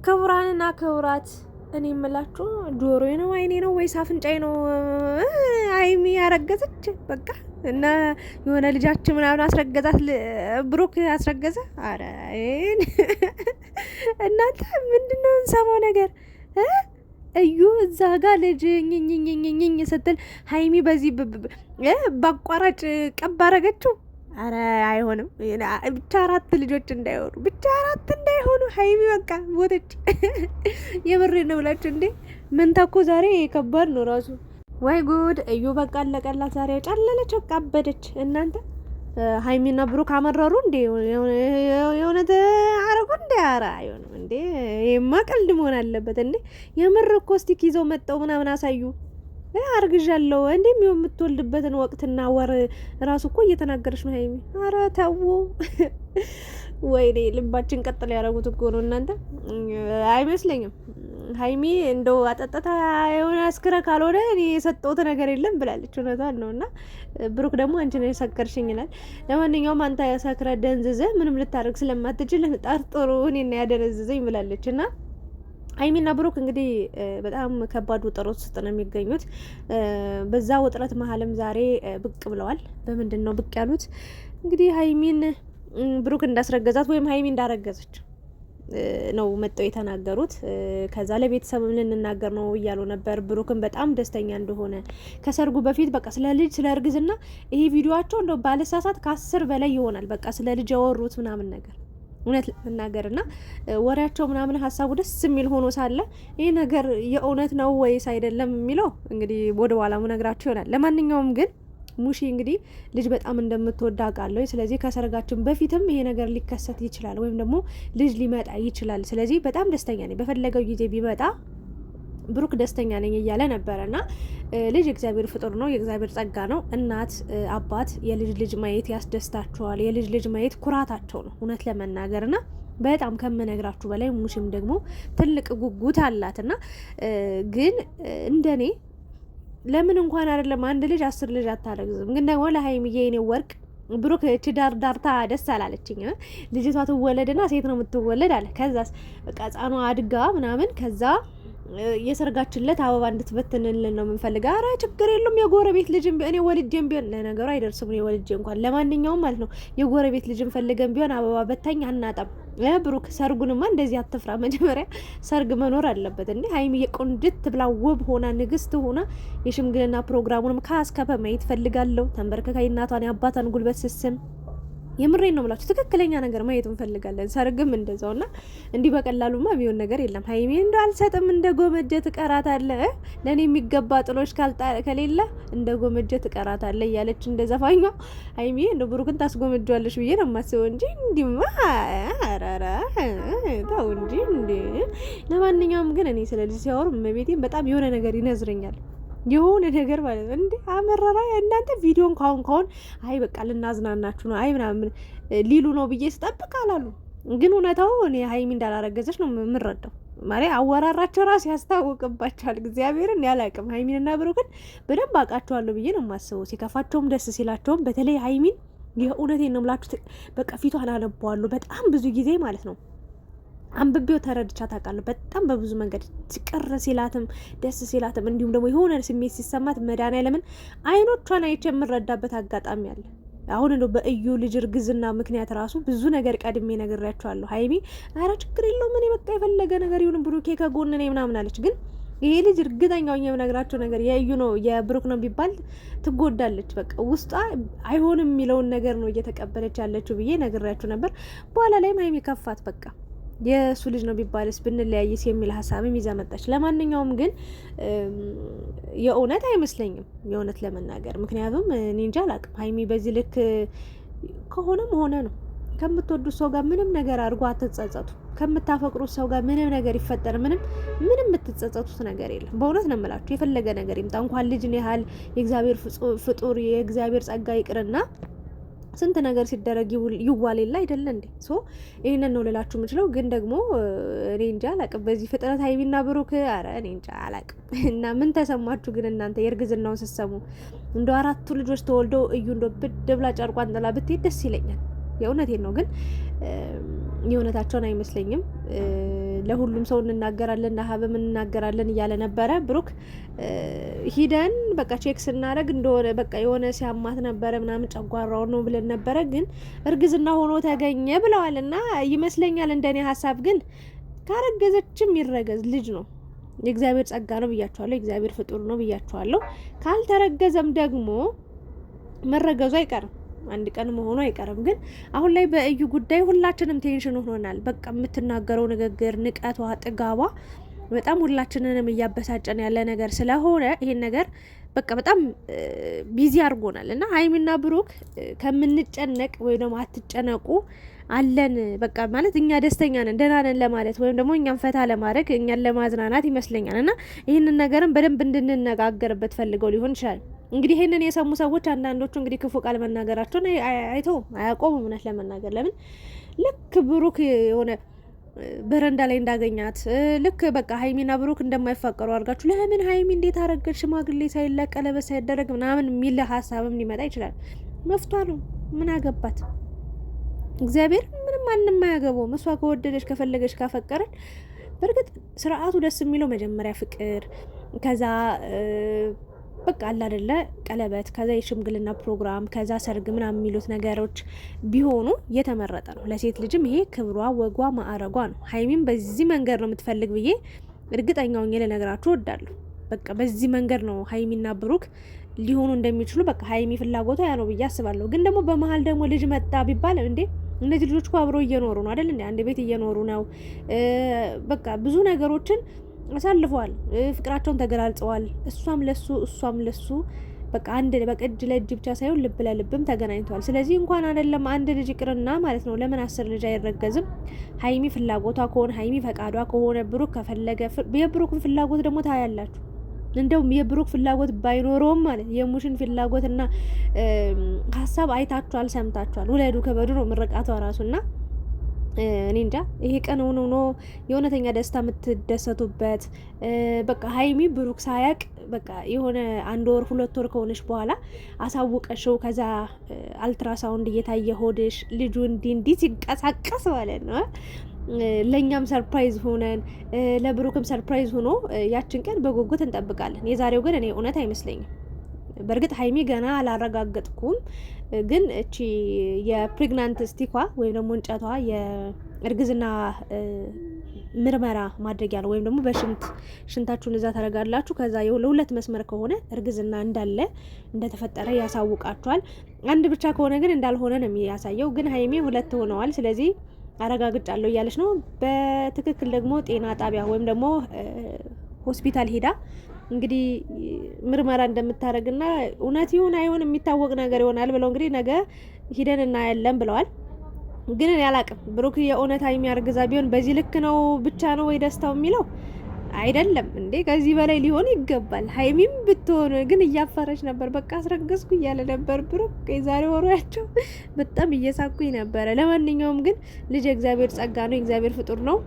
ክቡራንና ክቡራት እኔ የምላችሁ ጆሮዬ ነው አይኔ ነው ወይስ አፍንጫዬ ነው? ሀይሚ ያረገዘች በቃ እና የሆነ ልጃችን ምናምን አስረገዛት፣ ብሩክ አስረገዘ። አረ እናንተ ምንድነው እንሰማው ነገር? እዩ እዛ ጋር ልጅ ኝኝኝኝኝ ስትል ሀይሚ በዚህ ባቋራጭ ቀብ አረገችው። አረ አይሆንም። ብቻ አራት ልጆች እንዳይሆኑ ብቻ አራት እንዳይሆኑ ሀይሚ በቃ ሞተች። የምሬ ነው ብላችሁ እንዴ ምን ተኩ ዛሬ ከባድ ነው ራሱ። ወይ ጉድ! እዩ በቃ አለቀላት ዛሬ ጨለለች፣ በቃ አበደች። እናንተ ሀይሚና ብሩክ አመረሩ እንዴ? የሆነ አረጉ እንዴ? አረ አይሆንም እንዴ! ይሄማ ቀልድ መሆን አለበት እንዴ! የምር እኮ ስቲክ ይዘው መጣው ምናምን አሳዩ። አርግዣለሁ እንዴ የምትወልድበትን ወቅትና ወር ራሱ እኮ እየተናገረች ነው ሀይሚ። አረ ተው ወይኔ ልባችን ቀጥል ያደረጉት እኮ ነው እናንተ። አይመስለኝም ሀይሚ እንደው አጠጠታ የሆነ አስክረ ካልሆነ እኔ የሰጠሁት ነገር የለም ብላለች። እውነቷን ነው። እና ብሩክ ደግሞ አንቺ ነው የሰከርሽኝ ይላል። ለማንኛውም አንተ ያሰክረ ደንዝዘ ምንም ልታደርግ ስለማትችል ጠርጥሩ እኔና ያደነዝዘኝ ብላለች። እና ሀይሚና ብሩክ እንግዲህ በጣም ከባድ ውጥረት ውስጥ ነው የሚገኙት። በዛ ውጥረት መሀልም ዛሬ ብቅ ብለዋል። በምንድን ነው ብቅ ያሉት? እንግዲህ ሀይሚን ብሩክ እንዳስረገዛት ወይም ሀይሚ እንዳረገዘች ነው መጥተው የተናገሩት። ከዛ ለቤተሰብም ልንናገር ነው እያሉ ነበር። ብሩክን በጣም ደስተኛ እንደሆነ ከሰርጉ በፊት በቃ ስለ ልጅ ስለ እርግዝና ይሄ ቪዲዮቸው እንደው ባለሳሳት ከ10 በላይ ይሆናል። በቃ ስለ ልጅ ያወሩት ምናምን ነገር እውነት ለመናገር እና ወሬያቸው ምናምን ሀሳቡ ደስ የሚል ሆኖ ሳለ ይህ ነገር የእውነት ነው ወይስ አይደለም የሚለው እንግዲህ ወደ ኋላ ነግራችሁ ይሆናል። ለማንኛውም ግን ሙሺ እንግዲህ ልጅ በጣም እንደምትወዳ አውቃለሁ። ስለዚህ ከሰርጋችን በፊትም ይሄ ነገር ሊከሰት ይችላል ወይም ደግሞ ልጅ ሊመጣ ይችላል። ስለዚህ በጣም ደስተኛ ነኝ፣ በፈለገው ጊዜ ቢመጣ ብሩክ ደስተኛ ነኝ እያለ ነበረ። እና ልጅ የእግዚአብሔር ፍጡር ነው፣ የእግዚአብሔር ጸጋ ነው። እናት አባት የልጅ ልጅ ማየት ያስደስታቸዋል። የልጅ ልጅ ማየት ኩራታቸው ነው እውነት ለመናገር እና በጣም ከምነግራችሁ በላይ ሙሺም ደግሞ ትልቅ ጉጉት አላት። እና ግን እንደኔ ለምን እንኳን አይደለም አንድ ልጅ 10 ልጅ አታረግዝም? ግን ደግሞ ለሀይሚዬ የኔ ወርቅ ብሩክ እቺ ዳርታ ደስ አላለችኝ። ልጅቷ ትወለድና ሴት ነው የምትወለድ አለ። ከዛስ በቃ ህጻኗ አድጋ ምናምን ከዛ የሰርጋችንለት አበባ እንድትበትንልን ነው የምንፈልገው። አረ ችግር የለም የጎረቤት ልጅም እኔ ወልጄም ቢሆን ለነገሩ አይደርስም እኔ ወልጄ እንኳን ለማንኛውም ማለት ነው የጎረቤት ልጅም ፈልገን ቢሆን አበባ በታኝ አናጣም። ብሩክ ሰርጉንማ እንደዚህ አትፍራ። መጀመሪያ ሰርግ መኖር አለበት እንዴ። ሀይሚ የቆንጅት ብላ ውብ ሆና ንግስት ሆና የሽምግልና ፕሮግራሙንም ከአስከፈ ማየት ፈልጋለሁ። ተንበርከካይ እናቷን የአባቷን ጉልበት ስስም የምሬን ነው ብላችሁ ትክክለኛ ነገር ማየት እንፈልጋለን። ሰርግም እንደዛውና እንዲህ በቀላሉማ ቢሆን ነገር የለም። ሀይሚ እንደ አልሰጥም እንደ ጎመጀ ትቀራታለ ለኔ የሚገባ ጥሎሽ ከሌለ እንደ ጎመጀ ትቀራታለ እያለች እንደ ዘፋኛ ሀይሚ እንደ ብሩክን ታስጎመጇለሽ ብዬ ነው የማስበው እንጂ እንዲማ አራራ ታው እንጂ እንዴ። ለማንኛውም ግን እኔ ስለዚህ ሲያወሩ መቤቴን በጣም የሆነ ነገር ይነዝረኛል የሆነ ነገር ማለት ነው። እንዴ አመራራ እናንተ ቪዲዮን ካሁን አይ በቃ ልናዝናናችሁ ነው አይ ምናምን ሊሉ ነው ብዬ ስጠብቅ አላሉ። ግን እውነታው እኔ ሀይሚ እንዳላረገዘች ነው የምረዳው። ማለት አወራራቸው ራሱ ያስታውቅባቸዋል። እግዚአብሔርን ያላቅም ሀይሚንና ብሩክን በደንብ አውቃቸዋለሁ ብዬ ነው የማስበው። ሲከፋቸውም ደስ ሲላቸውም በተለይ ሀይሚን የእውነቴን ነው የምላችሁ በቃ ፊቷን አነበዋለሁ በጣም ብዙ ጊዜ ማለት ነው። አንብቤው ተረድቻ ታውቃለሁ። በጣም በብዙ መንገድ ሲቀር ሲላትም ደስ ሲላትም እንዲሁም ደግሞ የሆነ ስሜት ሲሰማት መድኃኒዓለምን አይኖቿን አይቼ የምረዳበት አጋጣሚ አለ። አሁን እንደው በእዩ ልጅ እርግዝና ምክንያት ራሱ ብዙ ነገር ቀድሜ ነግሬያቸዋለሁ። ሀይሚ ኧረ ችግር የለውም እኔ በቃ የፈለገ ነገር ይሁን ብሩኬ ከጎን ነኝ ምናምን አለች። ግን ይሄ ልጅ እርግጠኛው የምነግራቸው ነገር የእዩ ነው የብሩክ ነው ቢባል ትጎዳለች። በቃ ውስጧ አይሆንም የሚለውን ነገር ነው እየተቀበለች ያለችው ብዬ ነግሬያቸው ነበር። በኋላ ላይም ሀይሚ ከፋት በቃ የእሱ ልጅ ነው ቢባልስ ብንለያይስ የሚል ሀሳብም ይዛ መጣች። ለማንኛውም ግን የእውነት አይመስለኝም የእውነት ለመናገር ምክንያቱም እኔ እንጃ አላቅም። ሀይሚ በዚህ ልክ ከሆነም ሆነ ነው። ከምትወዱት ሰው ጋር ምንም ነገር አድርጎ አትጸጸቱ። ከምታፈቅሩት ሰው ጋር ምንም ነገር ይፈጠር ምንም የምትጸጸቱት ነገር የለም። በእውነት ነው የምላችሁ። የፈለገ ነገር ይምጣ እንኳን ልጅን ያህል የእግዚአብሔር ፍጡር የእግዚአብሔር ጸጋ ይቅርና ስንት ነገር ሲደረግ ይዋል የለ አይደለ እንዴ? ሶ ይሄንን ነው ልላችሁ የምችለው። ግን ደግሞ እኔ እንጃ አላቅም በዚህ ፍጥነት ሀይሚና ብሩክ አረ እኔ እንጃ አላቅም። እና ምን ተሰማችሁ ግን እናንተ የእርግዝናውን ስትሰሙ? እንደ 4 ልጆች ተወልደው እዩ እንደ ብድ ብላ ጨርቋን ጥላ ብትሄድ ደስ ይለኛል። የእውነቴን ነው። ግን የእውነታቸውን አይመስለኝም። ለሁሉም ሰው እንናገራለን ለሀብም እንናገራለን እያለ ነበረ ብሩክ። ሂደን በቃ ቼክ ስናደርግ እንደሆነ በቃ የሆነ ሲያማት ነበረ ምናምን ጨጓራው ነው ብለን ነበረ፣ ግን እርግዝና ሆኖ ተገኘ ብለዋል። እና ይመስለኛል እንደኔ ሀሳብ ግን ካረገዘችም ይረገዝ ልጅ ነው፣ የእግዚአብሔር ጸጋ ነው ብያቸዋለሁ፣ የእግዚአብሔር ፍጡር ነው ብያቸዋለሁ። ካልተረገዘም ደግሞ መረገዙ አይቀርም፣ አንድ ቀን መሆኑ አይቀርም። ግን አሁን ላይ በእዩ ጉዳይ ሁላችንም ቴንሽን ሆኖናል። በቃ የምትናገረው ንግግር፣ ንቀቷ፣ ጥጋቧ በጣም ሁላችንንም እያበሳጨን ያለ ነገር ስለሆነ ይሄን ነገር በቃ በጣም ቢዚ አድርጎናል። እና ሀይሚና ብሩክ ከምንጨነቅ ወይም ደግሞ አትጨነቁ አለን በቃ ማለት እኛ ደስተኛ ነን ደህና ነን ለማለት ወይም ደግሞ እኛን ፈታ ለማድረግ እኛን ለማዝናናት ይመስለኛል። እና ይህንን ነገርም በደንብ እንድንነጋገርበት ፈልገው ሊሆን ይችላል። እንግዲህ ይህንን የሰሙ ሰዎች አንዳንዶቹ እንግዲህ ክፉ ቃል መናገራቸውን አይተውም አያቆሙም። እውነት ለመናገር ለምን ልክ ብሩክ የሆነ በረንዳ ላይ እንዳገኛት ልክ በቃ ሀይሚና ብሩክ እንደማይፋቀሩ አድርጋችሁ ለምን ሀይሚ እንዴት አረገች ሽማግሌ ሳይላቅ ቀለበት ሳይደረግ ምናምን የሚል ሀሳብም ሊመጣ ይችላል። መፍቷ ነው፣ ምን አገባት? እግዚአብሔር ምንም ማንም አያገባውም። እሷ ከወደደች ከፈለገች ካፈቀረች፣ በእርግጥ ስርዓቱ ደስ የሚለው መጀመሪያ ፍቅር፣ ከዛ በቃ አለ አይደለ ቀለበት፣ ከዛ የሽምግልና ፕሮግራም፣ ከዛ ሰርግ ምናምን የሚሉት ነገሮች ቢሆኑ የተመረጠ ነው። ለሴት ልጅም ይሄ ክብሯ፣ ወጓ፣ ማዕረጓ ነው። ሀይሚም በዚህ መንገድ ነው የምትፈልግ ብዬ እርግጠኛው ልነግራችሁ እወዳለሁ። በቃ በዚህ መንገድ ነው ሀይሚና ብሩክ ሊሆኑ እንደሚችሉ በቃ ሀይሚ ፍላጎቷ ያ ነው ብዬ አስባለሁ። ግን ደግሞ በመሀል ደግሞ ልጅ መጣ ቢባል እንዴ እነዚህ ልጆች እኮ አብረው እየኖሩ ነው አይደል እንዴ? አንድ ቤት እየኖሩ ነው። በቃ ብዙ ነገሮችን አሳልፈዋል። ፍቅራቸውን ተገላልጸዋል። እሷም ለሱ እሷም ለሱ በቃ አንድ በቃ እጅ ለእጅ ብቻ ሳይሆን ልብ ለልብም ተገናኝተዋል። ስለዚህ እንኳን አይደለም አንድ ልጅ ይቅርና ማለት ነው ለምን 10 ልጅ አይረገዝም? ሀይሚ ፍላጎቷ ከሆነ ሀይሚ ፈቃዷ ከሆነ ብሩክ ከፈለገ የብሩክን ፍላጎት ደግሞ ታያላችሁ። እንደውም የብሩክ ፍላጎት ባይኖረውም ማለት የሙሽን ፍላጎትና ሀሳብ አይታችኋል፣ ሰምታችኋል። ውለዱ ከበዱ ነው ምርቃቷ ራሱና እኔ እንጃ ይሄ ቀን ሆኖ የእውነተኛ ደስታ የምትደሰቱበት በቃ ሀይሚ ብሩክ ሳያቅ በቃ የሆነ 1 ወር 2 ወር ከሆነች በኋላ አሳውቀሽው ከዛ አልትራሳውንድ እየታየ ሆድሽ ልጁ እንዲህ ሲንቀሳቀስ ማለት ነው ለኛም ሰርፕራይዝ ሆነን ለብሩክም ሰርፕራይዝ ሆኖ ያችን ቀን በጉጉት እንጠብቃለን። የዛሬው ግን እኔ እውነት አይመስለኝም። በእርግጥ ሀይሚ ገና አላረጋገጥኩም፣ ግን እቺ የፕሬግናንት ስቲኳ ወይም ደግሞ እንጨቷ የእርግዝና ምርመራ ማድረጊያ ነው። ወይም ደግሞ ሽንታችሁን እዛ ታረጋላችሁ። ከዛ ለሁለት መስመር ከሆነ እርግዝና እንዳለ እንደተፈጠረ ያሳውቃችኋል። አንድ ብቻ ከሆነ ግን እንዳልሆነ ነው የሚያሳየው። ግን ሀይሚ 2 ሆነዋል። ስለዚህ አረጋግጫለሁ እያለች ነው። በትክክል ደግሞ ጤና ጣቢያ ወይም ደግሞ ሆስፒታል ሄዳ እንግዲህ ምርመራ እንደምታደርግና እውነት ይሁን አይሆን የሚታወቅ ነገር ይሆናል ብለው እንግዲህ ነገ ሂደን እናያለን ብለዋል። ግን እኔ አላቅም ብሩክ የእውነት ሀይሚ አርግዛ ቢሆን በዚህ ልክ ነው ብቻ ነው ወይ ደስታው የሚለው አይደለም እንዴ? ከዚህ በላይ ሊሆን ይገባል። ሀይሚም ብትሆን ግን እያፈረች ነበር። በቃ አስረገዝኩ እያለ ነበር ብሩክ። የዛሬ ወሯቸው በጣም እየሳኩኝ ነበረ። ለማንኛውም ግን ልጅ የእግዚአብሔር ጸጋ ነው፣ የእግዚአብሔር ፍጡር ነው።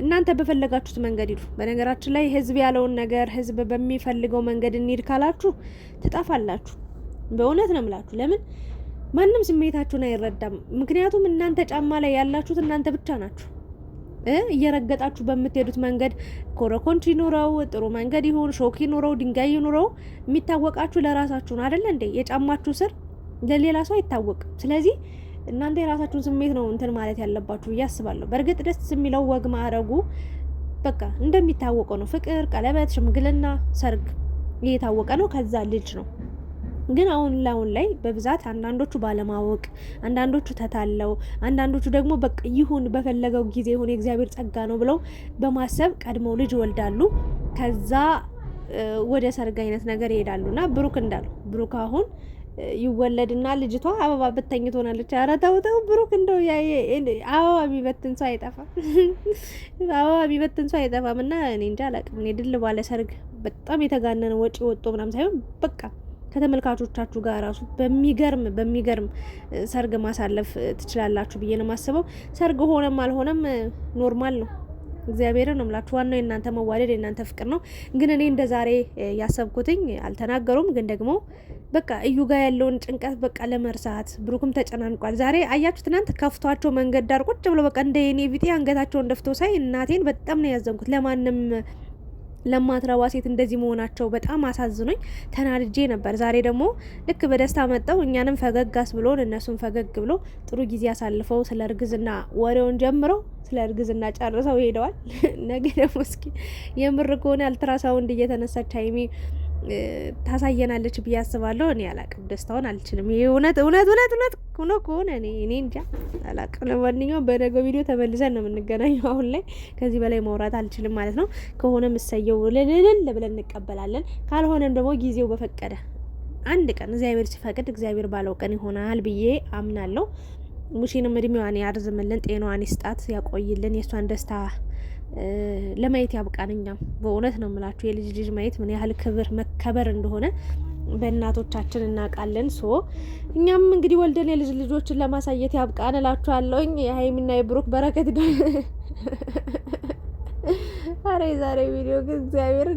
እናንተ በፈለጋችሁት መንገድ ሂዱ። በነገራችን ላይ ህዝብ ያለውን ነገር ህዝብ በሚፈልገው መንገድ እንሂድ ካላችሁ ትጠፋላችሁ። በእውነት ነው የምላችሁ። ለምን ማንም ስሜታችሁን አይረዳም። ምክንያቱም እናንተ ጫማ ላይ ያላችሁት እናንተ ብቻ ናችሁ። እየረገጣችሁ በምትሄዱት መንገድ ኮረኮንች ይኑረው፣ ጥሩ መንገድ ይሁን፣ ሾክ ይኑረው፣ ድንጋይ ይኑረው፣ የሚታወቃችሁ ለራሳችሁ ነው አይደል እንዴ? የጫማችሁ ስር ለሌላ ሰው አይታወቅም። ስለዚህ እናንተ የራሳችሁን ስሜት ነው እንትን ማለት ያለባችሁ ብዬ አስባለሁ። በእርግጥ ደስ የሚለው ወግ ማዕረጉ በቃ እንደሚታወቀው ነው። ፍቅር፣ ቀለበት፣ ሽምግልና፣ ሰርግ እየታወቀ ነው። ከዛ ልጅ ነው። ግን አሁን ላይ በብዛት አንዳንዶቹ ባለማወቅ፣ አንዳንዶቹ ተታለው፣ አንዳንዶቹ ደግሞ በቃ ይሁን በፈለገው ጊዜ ይሁን የእግዚአብሔር ጸጋ ነው ብለው በማሰብ ቀድመው ልጅ ወልዳሉ። ከዛ ወደ ሰርግ አይነት ነገር ይሄዳሉና ብሩክ እንዳለው ብሩክ አሁን ይወለድና ልጅቷ አበባ በተኝ ትሆናለች። ኧረ ተው ብሩክ እንደው አበባ የሚበትን ሰው አይጠፋም። አበባ የሚበትን ሰው አይጠፋም። እና እኔ እንጃ አላውቅም። እኔ ድል ባለ ሰርግ በጣም የተጋነነ ወጪ ወጦ ምናምን ሳይሆን በቃ ከተመልካቾቻችሁ ጋር ራሱ በሚገርም ሰርግ ማሳለፍ ትችላላችሁ ብዬ ነው የማስበው። ሰርግ ሆነም አልሆነም ኖርማል ነው። እግዚአብሔርን ነው የምላችሁ። ዋናው የእናንተ መዋደድ የእናንተ ፍቅር ነው። ግን እኔ እንደ ዛሬ ያሰብኩትኝ አልተናገሩም። ግን ደግሞ በቃ እዩ ጋር ያለውን ጭንቀት በቃ ለመርሳት ብሩክም ተጨናንቋል። ዛሬ አያችሁ፣ ትናንት ከፍቷቸው መንገድ ዳር ቁጭ ብሎ በቃ እንደ የኔ ቢጤ አንገታቸውን ደፍተው ሳይ እናቴን በጣም ነው ያዘንኩት። ለማንም ለማትረባ ሴት እንደዚህ መሆናቸው በጣም አሳዝኖኝ ተናድጄ ነበር። ዛሬ ደግሞ ልክ በደስታ መጣው እኛንም ፈገጋስ ብሎን እነሱም ፈገግ ብሎ ጥሩ ጊዜ አሳልፈው ስለ እርግዝና ወሬውን ጀምረው ስለ እርግዝና ጨርሰው ሄደዋል። ነገ ደግሞ እስኪ የምር ከሆነ አልትራሳውንድ እየተነሳች ሀይሚ ታሳየናለች ብዬ አስባለሁ። እኔ አላቅም፣ ደስታውን አልችልም። ይሄ እውነት ሆኖ ከሆነ እኔ እንጃ አላቅም። ለማንኛውም በነገው ቪዲዮ ተመልሰን ነው የምንገናኘው። አሁን ላይ ከዚህ በላይ ማውራት አልችልም ማለት ነው። ከሆነ ምሰየው ልልል ብለን እንቀበላለን። ካልሆነም ደግሞ ጊዜው በፈቀደ አንድ ቀን እግዚአብሔር ሲፈቅድ እግዚአብሔር ባለው ቀን ይሆናል ብዬ አምናለሁ። ሙሽንም እድሜዋን ያርዝምልን፣ ጤናዋን ይስጣት፣ ያቆይልን፣ የእሷን ደስታ ለማየት ያብቃን። እኛም በእውነት ነው የምላችሁ የልጅ ልጅ ማየት ምን ያህል ክብር መከበር እንደሆነ በእናቶቻችን እናውቃለን። እኛም እንግዲህ ወልደን የልጅ ልጆችን ለማሳየት ያብቃን እላችኋለሁኝ። የሀይሚና የብሩክ በረከት አረ ዛሬ ቪዲዮ ግን እግዚአብሔር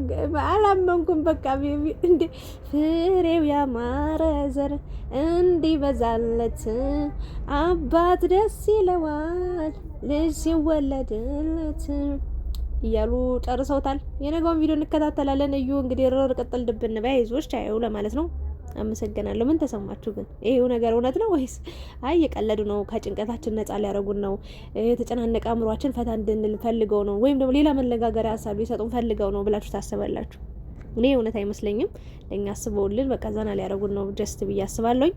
አላመንኩም። በቃ እንዴ ፍሬው ያማረ ዘር እንዲበዛለት አባት ደስ ይለዋል ልጅ ሲወለድለት እያሉ ጨርሰውታል። የነገውን ቪዲዮ እንከታተላለን። እዩ እንግዲህ ሮር ቅጥል ድብን በይ አይዞሽ ቻዩ ለማለት ነው። አመሰግናለሁ። ምን ተሰማችሁ ግን? ይሄው ነገር እውነት ነው ወይስ አይ የቀለዱ ነው? ከጭንቀታችን ነጻ ሊያደርጉን ነው? የተጨናነቀ አእምሯችን ፈታ እንድንል ፈልገው ነው? ወይም ደግሞ ሌላ መነጋገሪያ ሀሳብ ሊሰጡን ፈልገው ነው ብላችሁ ታስባላችሁ? እኔ እውነት አይመስለኝም። ለኛ አስበውልን በቃ ዘና ሊያደርጉን ነው ጀስት ብዬ አስባለሁኝ።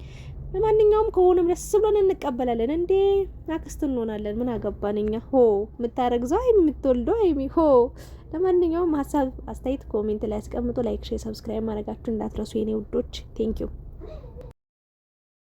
ለማንኛውም ከሆነም ደስ ብሎን እንቀበላለን። እንዴ አክስት እንሆናለን። ምን አገባን እኛ። ሆ የምታረግዘው ሀይሚ የምትወልደው ሀይሚ ሆ። ለማንኛውም ሀሳብ አስተያየት ኮሜንት ላይ አስቀምጡ። ላይክ፣ ሼር፣ ሰብስክራይብ ማድረጋችሁ እንዳትረሱ የኔ ውዶች። ቴንኪዩ